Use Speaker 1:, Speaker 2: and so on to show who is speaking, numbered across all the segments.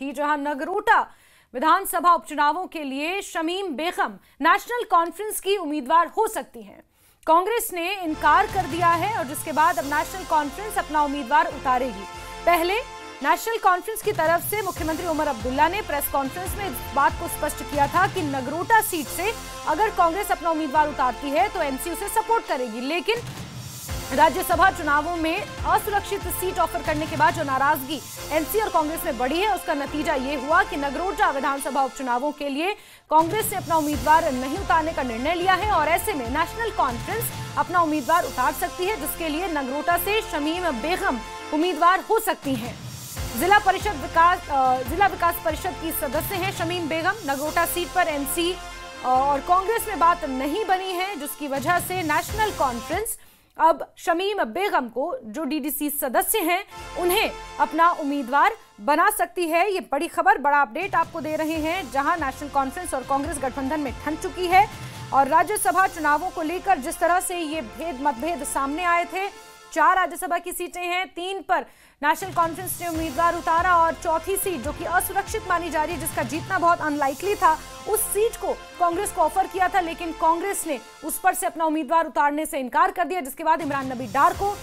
Speaker 1: की, जहां नगरोटा विधानसभा उपचुनावों के लिए शमीम बेगम नेशनल कॉन्फ्रेंस की उम्मीदवार हो सकती हैं। कांग्रेस ने इनकार कर दिया है और जिसके बाद अब नेशनल कॉन्फ्रेंस अपना उम्मीदवार उतारेगी। पहले नेशनल कॉन्फ्रेंस की तरफ से मुख्यमंत्री उमर अब्दुल्ला ने प्रेस कॉन्फ्रेंस में इस बात को स्पष्ट किया था कि नगरोटा सीट से अगर कांग्रेस अपना उम्मीदवार उतारती है तो एनसी उसे सपोर्ट करेगी, लेकिन राज्यसभा चुनावों में असुरक्षित सीट ऑफर करने के बाद जो नाराजगी एनसी और कांग्रेस में बढ़ी है, उसका नतीजा ये हुआ कि नगरोटा विधानसभा उपचुनावों के लिए कांग्रेस ने अपना उम्मीदवार नहीं उतारने का निर्णय लिया है और ऐसे में नेशनल कॉन्फ्रेंस अपना उम्मीदवार उतार सकती है, जिसके लिए नगरोटा से शमीम बेगम उम्मीदवार हो सकती हैं। जिला विकास परिषद की सदस्य हैं शमीम बेगम। नगरोटा सीट पर एनसी और कांग्रेस में बात नहीं बनी है, जिसकी वजह से नेशनल कॉन्फ्रेंस अब शमीम बेगम को, जो डीडीसी सदस्य हैं, उन्हें अपना उम्मीदवार बना सकती है। ये बड़ी खबर, बड़ा अपडेट आपको दे रहे हैं, जहां नेशनल कॉन्फ्रेंस और कांग्रेस गठबंधन में ठन चुकी है और राज्यसभा चुनावों को लेकर जिस तरह से ये मतभेद सामने आए थे, 4 राज्यसभा की सीटें हैं, 3 पर नेशनल कॉन्फ्रेंस ने उम्मीदवार उतारा और चौथी सीट जो कि असुरक्षित मानी जा रही है, जिसका जीतना बहुत अनलाइकली था, उस सीट को कांग्रेस को ऑफर किया था, लेकिन कांग्रेस ने उस पर से अपना उम्मीदवार उतारने से इनकार कर दिया, जिसके बाद इमरान नबी डार को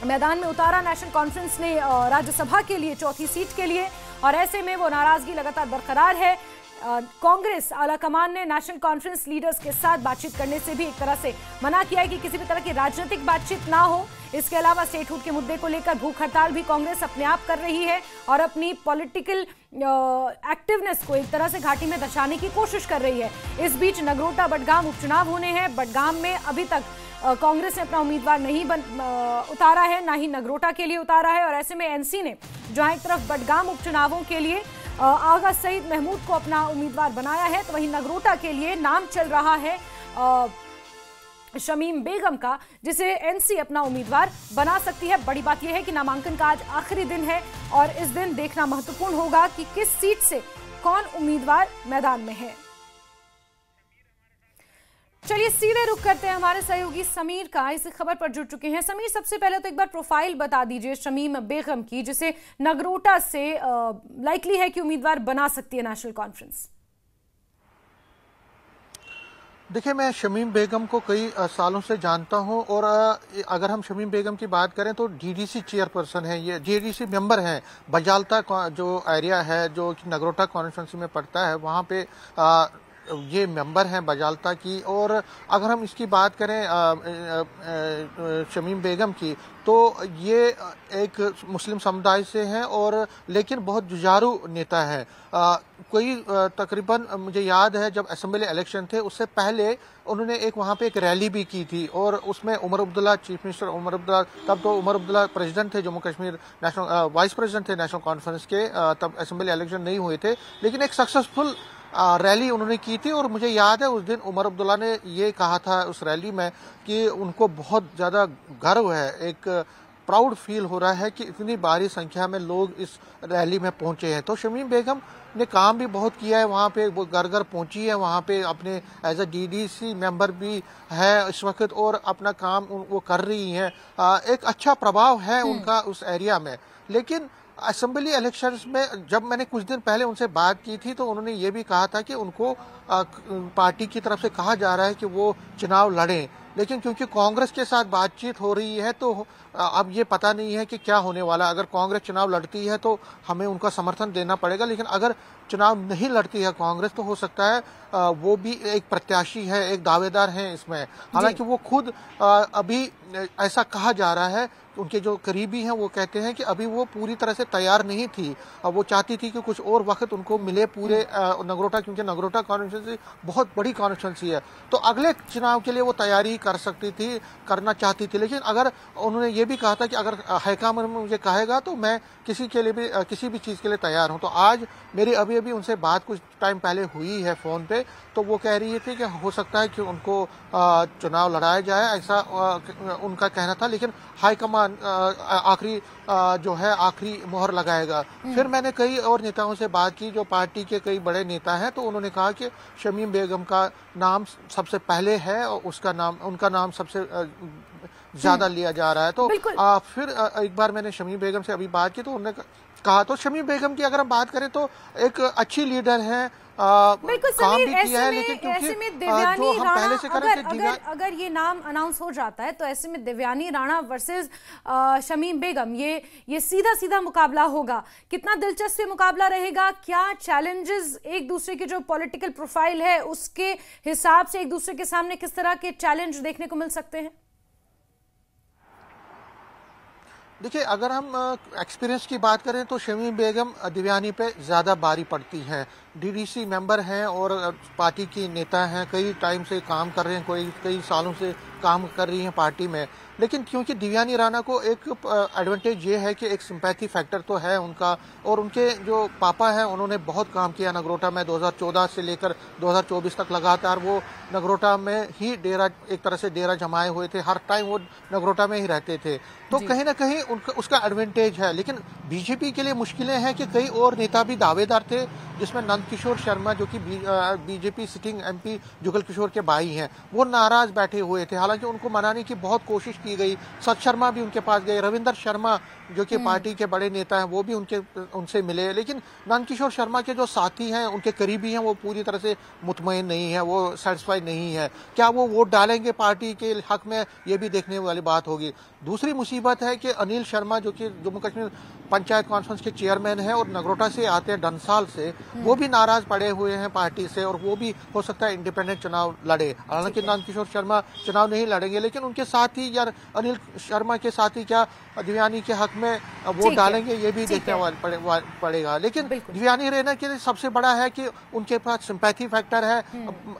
Speaker 1: मैदान में उतारा नेशनल कॉन्फ्रेंस ने राज्यसभा के लिए, चौथी सीट के लिए, और ऐसे में वो नाराजगी लगातार बरकरार है। कांग्रेस आलाकमान ने नेशनल कॉन्फ्रेंस लीडर्स के साथ बातचीत करने से भी एक तरह से मना किया है कि किसी भी तरह की राजनीतिक बातचीत ना हो। इसके अलावा स्टेटहुड के मुद्दे को लेकर भूख हड़ताल भी कांग्रेस अपने आप कर रही है और अपनी पॉलिटिकल एक्टिवनेस को एक तरह से घाटी में दर्शाने की कोशिश कर रही है। इस बीच नगरोटा बडगाम उपचुनाव होने हैं। बडगाम में अभी तक कांग्रेस ने अपना उम्मीदवार नहीं उतारा है, ना ही नगरोटा के लिए उतारा है, और ऐसे में एनसी ने जहां एक तरफ बडगाम उपचुनावों के लिए आगा सईद महमूद को अपना उम्मीदवार बनाया है, तो वहीं नगरोटा के लिए नाम चल रहा है शमीम बेगम का, जिसे एनसी अपना उम्मीदवार बना सकती है। बड़ी बात यह है कि नामांकन का आज आखिरी दिन है और इस दिन देखना महत्वपूर्ण होगा कि किस सीट से कौन उम्मीदवार मैदान में है। चलिए सीधे रुख करते हैं हमारे सहयोगी समीर का, इस खबर पर जुड़ चुके हैं। समीर, सबसे पहले तो एक बार प्रोफाइल बता दीजिए शमीम बेगम की, जिसे नगरोटा से लाइकली है कि उम्मीदवार बना सकती है नेशनल कॉन्फ्रेंस।
Speaker 2: देखिए, मैं शमीम बेगम को कई सालों से जानता हूं और अगर हम शमीम बेगम की बात करें तो डीडीसी चेयरपर्सन है, ये डीडीसी मेंबर हैं। बजालता जो एरिया है जो नगरोटा कॉन्स्टिट्यूंसी में पड़ता है, वहां पे ये मेंबर हैं बजालता की। और अगर हम इसकी बात करें शमीम बेगम की, तो ये एक मुस्लिम समुदाय से हैं और लेकिन बहुत जुझारू नेता है। कोई तकरीबन मुझे याद है जब असेंबली इलेक्शन थे उससे पहले उन्होंने वहाँ पे एक रैली भी की थी और उसमें उमर अब्दुल्ला, चीफ मिनिस्टर उमर अब्दुल्ला, तब तो उमर अब्दुल्ला प्रेसिडेंट थे Jammu Kashmir, national vice president थे नेशनल कॉन्फ्रेंस के, तब असेंबली इलेक्शन नहीं हुए थे, लेकिन एक सक्सेसफुल रैली उन्होंने की थी। और मुझे याद है उस दिन उमर अब्दुल्ला ने ये कहा था उस रैली में कि उनको बहुत ज़्यादा गर्व है, एक प्राउड फील हो रहा है कि इतनी भारी संख्या में लोग इस रैली में पहुंचे हैं। तो शमीम बेगम ने काम भी बहुत किया है वहाँ पे, वो घर घर पहुंची है वहाँ पे, अपने एज ए डीडीसी मेंबर भी है इस वक्त और अपना काम वो कर रही हैं। एक अच्छा प्रभाव है उनका उस एरिया में। लेकिन असेंबली इलेक्शंस में जब मैंने कुछ दिन पहले उनसे बात की थी तो उन्होंने ये भी कहा था कि उनको पार्टी की तरफ से कहा जा रहा है कि वो चुनाव लड़ें, लेकिन क्योंकि कांग्रेस के साथ बातचीत हो रही है तो अब ये पता नहीं है कि क्या होने वाला। अगर कांग्रेस चुनाव लड़ती है तो हमें उनका समर्थन देना पड़ेगा, लेकिन अगर चुनाव नहीं लड़ती है कांग्रेस तो हो सकता है वो भी एक प्रत्याशी है, एक दावेदार है इसमें। हालांकि वो खुद अभी ऐसा कहा जा रहा है, उनके जो करीबी हैं वो कहते हैं कि अभी वो पूरी तरह से तैयार नहीं थी, वो चाहती थी कि कुछ और वक्त उनको मिले पूरे नगरोटा, क्योंकि नगरोटा कॉन्स्टिट्यूंसी बहुत बड़ी कॉन्स्टिट्यूंसी है, तो अगले चुनाव के लिए वो तैयारी कर सकती थी, करना चाहती थी। लेकिन अगर उन्होंने ये भी कहा था कि अगर हाईकमान मुझे कहेगा तो मैं किसी के लिए भी किसी भी चीज़ के लिए तैयार हूँ। तो आज मेरी अभी उनसे बात कुछ टाइम पहले हुई है फ़ोन पे, तो वो कह रही थी कि हो सकता है कि उनको चुनाव लड़ाया जाए, ऐसा उनका कहना था, लेकिन हाईकमान आखिरी जो है आखिरी मोहर लगाएगा। फिर मैंने कई और नेताओं से बात की जो पार्टी के कई बड़े नेता हैं, तो उन्होंने कहा कि शमीम बेगम का नाम सबसे पहले है और उनका नाम सबसे ज्यादा लिया जा रहा है। तो फिर एक बार मैंने शमीम बेगम से अभी बात की तो उन्होंने कहा। तो शमीम बेगम की अगर हम बात करें तो एक अच्छी लीडर है,
Speaker 1: बिल्कुल
Speaker 2: काम
Speaker 1: समीर,
Speaker 2: भी किया है, लेकिन क्योंकि
Speaker 1: ऐसे में देवयानी
Speaker 2: जो हम
Speaker 1: राणा,
Speaker 2: पहले से करें
Speaker 1: अगर ये नाम अनाउंस हो जाता है तो ऐसे में देवयानी राणा वर्सेस शमीम बेगम, ये सीधा सीधा मुकाबला होगा। कितना दिलचस्प मुकाबला रहेगा, क्या चैलेंजेस एक दूसरे की जो पॉलिटिकल प्रोफाइल है उसके हिसाब से एक दूसरे के सामने किस तरह के चैलेंज देखने को मिल सकते हैं?
Speaker 2: देखिए, अगर हम एक्सपीरियंस की बात करें तो शमीम बेगम देवयानी पे ज़्यादा भारी पड़ती हैं। डीडीसी मेंबर हैं और पार्टी की नेता हैं, कई टाइम से काम कर रहे हैं, कई सालों से काम कर रही हैं पार्टी में। लेकिन क्योंकि देवयानी राणा को एक एडवांटेज ये है कि एक सिंपैथी फैक्टर तो है उनका, और उनके जो पापा हैं उन्होंने बहुत काम किया नगरोटा में। 2014 से लेकर 2024 तक लगातार वो नगरोटा में ही एक तरह से डेरा जमाए हुए थे, हर टाइम वो नगरोटा में ही रहते थे। तो कहीं ना कहीं उसका एडवांटेज है। लेकिन बीजेपी के लिए मुश्किलें हैं कि कई और नेता भी दावेदार थे, जिसमें नंदकिशोर शर्मा जो कि BJP sitting MP Jugal Kishore के भाई हैं, वो नाराज बैठे हुए थे। हालांकि उनको मनाने की बहुत कोशिश की गई, सत शर्मा भी उनके पास गए, रविंदर शर्मा जो कि पार्टी के बड़े नेता हैं वो भी उनसे मिले। लेकिन नंदकिशोर शर्मा के जो साथी हैं, उनके करीबी हैं, वो पूरी तरह से मुतमईन नहीं है, वो सेटिस्फाइड नहीं है। क्या वो वोट डालेंगे पार्टी के हक में, ये भी देखने वाली बात होगी। दूसरी मुसीबत है कि अनिल शर्मा जो कि जम्मू कश्मीर पंचायत कॉन्फ्रेंस के चेयरमैन हैं और नगरोटा से आते हैं, डंसाल से, वो भी नाराज पड़े हुए हैं पार्टी से, और वो भी हो सकता है इंडिपेंडेंट चुनाव लड़े। हालांकि नंदकिशोर शर्मा चुनाव नहीं लड़ेंगे, लेकिन उनके साथी या अनिल शर्मा के साथी क्या देवयानी के हक में वोट डालेंगे, ये भी देखने पड़ेगा। लेकिन देवयानी रहना के लिए सबसे बड़ा है कि उनके पास सिंपैथी फैक्टर है,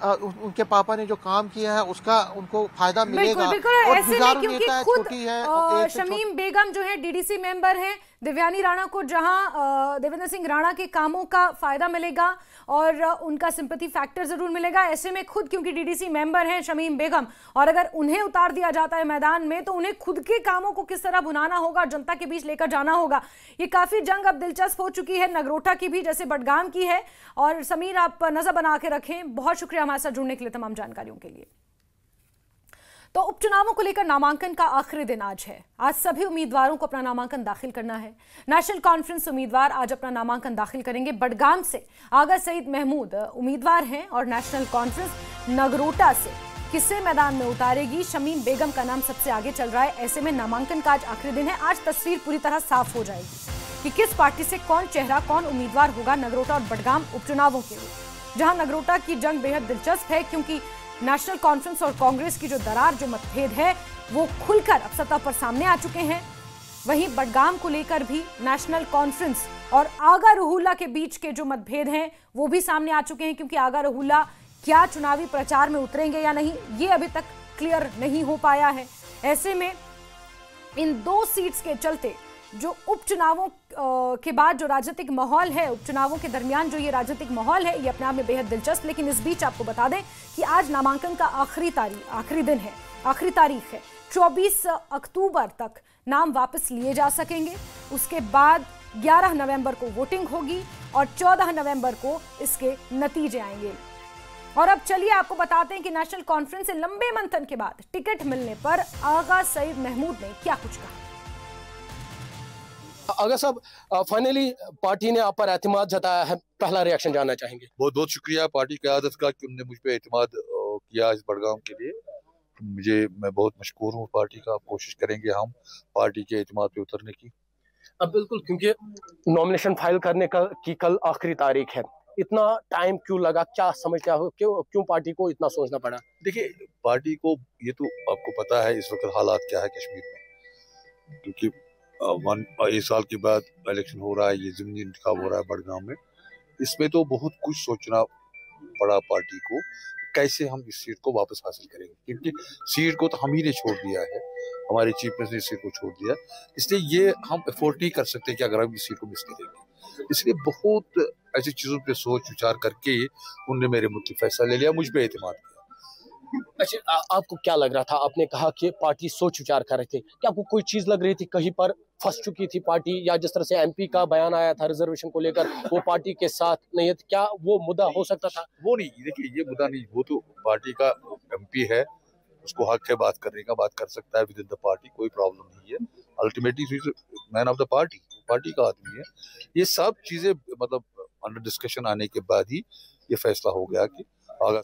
Speaker 2: उनके पापा ने जो काम किया है उसका उनको फायदा मिलेगा। और जुझारू नेता है, छोटी है।
Speaker 1: शमीम बेगम जो है डीडीसी मेंबर है, देवयानी राणा को जहां देवेंद्र सिंह राणा के कामों का फायदा मिलेगा और उनका सिंपैथी फैक्टर जरूर मिलेगा। ऐसे में खुद क्योंकि डीडीसी मेंबर हैं शमीम बेगम, और अगर उन्हें उतार दिया जाता है मैदान में तो उन्हें खुद के कामों को किस तरह भुनाना होगा, जनता के बीच लेकर जाना होगा। ये काफी जंग अब दिलचस्प हो चुकी है, नगरोटा की भी जैसे बडगाम की है। और समीर, आप नजर बना के रखें। बहुत शुक्रिया हमारे साथ जुड़ने के लिए, तमाम जानकारियों के लिए। तो उपचुनावों को लेकर नामांकन का आखिरी दिन आज है। आज सभी उम्मीदवारों को अपना नामांकन दाखिल करना है। नेशनल कॉन्फ्रेंस उम्मीदवार आज अपना नामांकन दाखिल करेंगे। बडगाम से आगा सईद महमूद उम्मीदवार हैं और नेशनल कॉन्फ्रेंस नगरोटा से किसे मैदान में उतारेगी, शमीम बेगम का नाम सबसे आगे चल रहा है। ऐसे में नामांकन का आज आखिरी दिन है। आज तस्वीर पूरी तरह साफ हो जाएगी कि किस पार्टी से कौन चेहरा, कौन उम्मीदवार होगा नगरोटा और बडगाम उपचुनावों के लिए, जहां नगरोटा की जंग बेहद दिलचस्प है क्योंकि नेशनल कॉन्फ्रेंस और कांग्रेस की जो दरार, जो मतभेद है, वो खुलकर अब सतह पर सामने आ चुके हैं। वहीं बडगाम को लेकर भी नेशनल कॉन्फ्रेंस और आगा रहुल्ला के बीच के जो मतभेद हैं वो भी सामने आ चुके हैं, क्योंकि आगा रहुल्ला क्या चुनावी प्रचार में उतरेंगे या नहीं, ये अभी तक क्लियर नहीं हो पाया है। ऐसे में इन दो सीट्स के चलते जो उपचुनावों के बाद जो राजनीतिक माहौल है, उपचुनावों के दरमियान जो ये राजनीतिक माहौल है, ये अपने आप में बेहद दिलचस्प। लेकिन इस बीच आपको बता दें कि आज नामांकन का आखिरी दिन है, आखिरी तारीख है। 24 अक्टूबर तक नाम वापस लिए जा सकेंगे। उसके बाद 11 नवंबर को वोटिंग होगी और 14 नवंबर को इसके नतीजे आएंगे। और अब चलिए आपको बताते हैं कि नेशनल कॉन्फ्रेंस से लंबे मंथन के बाद टिकट मिलने पर आगा सईद महमूद ने क्या कुछ कहा।
Speaker 3: अगर साहब, फाइनली पार्टी ने आप पर एतमाद जताया है, पहला रिएक्शन जानना चाहेंगे।
Speaker 4: बहुत बहुत शुक्रिया पार्टी क़यादत का कि उन्होंने मुझ पर एतमाद किया इस बडगाम के लिए। मैं बहुत मशकूर हूँ पार्टी का। कोशिश करेंगे हम पार्टी के एतमाद पे उतरने की।
Speaker 3: अब बिल्कुल, क्योंकि नॉमिनेशन फाइल करने की कल आखिरी तारीख है, इतना टाइम क्यों लगा, क्या समझते हो, क्यों पार्टी को इतना सोचना पड़ा?
Speaker 4: देखिए, पार्टी को ये तो आपको पता है इस वक्त हालात क्या है कश्मीर में, क्योंकि 1 साल के बाद इलेक्शन हो रहा है, ये ज़िमनी इंतखाब हो रहा है बडगाम में। इसमें तो बहुत कुछ सोचना पड़ा पार्टी को, कैसे हम इस सीट को वापस हासिल करेंगे, क्योंकि सीट को तो हम ही ने छोड़ दिया है, हमारे चीफ मिनिस्टर ने सीट को छोड़ दिया। इसलिए ये हम अफोर्ड नहीं कर सकते कि अगर हम इस सीट को मिस करेंगे। इसलिए बहुत ऐसी चीज़ों पे सोच विचार करके उनने मेरे मुद्दे फैसला ले लिया, मुझ पर एतमाद किया।
Speaker 3: अच्छा, आपको क्या लग रहा था? आपने कहा कि पार्टी सोच विचार कर रहे थे, क्या आपको कोई चीज लग रही थी कहीं पर फंस चुकी थी पार्टी, या जिस तरह से एमपी का बयान आया था रिजर्वेशन को लेकर, वो पार्टी के साथ नहीं है, क्या वो मुद्दा हो सकता था?
Speaker 4: वो नहीं, देखिए ये मुद्दा नहीं, वो तो पार्टी का एमपी है, उसको हक है बात करने का, बात कर सकता है विद इन द पार्टी, कोई प्रॉब्लम नहीं है। Ultimately man of the party. Party का आदमी है। ये सब चीजें मतलब अंडर डिस्कशन आने के बाद ही ये फैसला हो गया कि आगा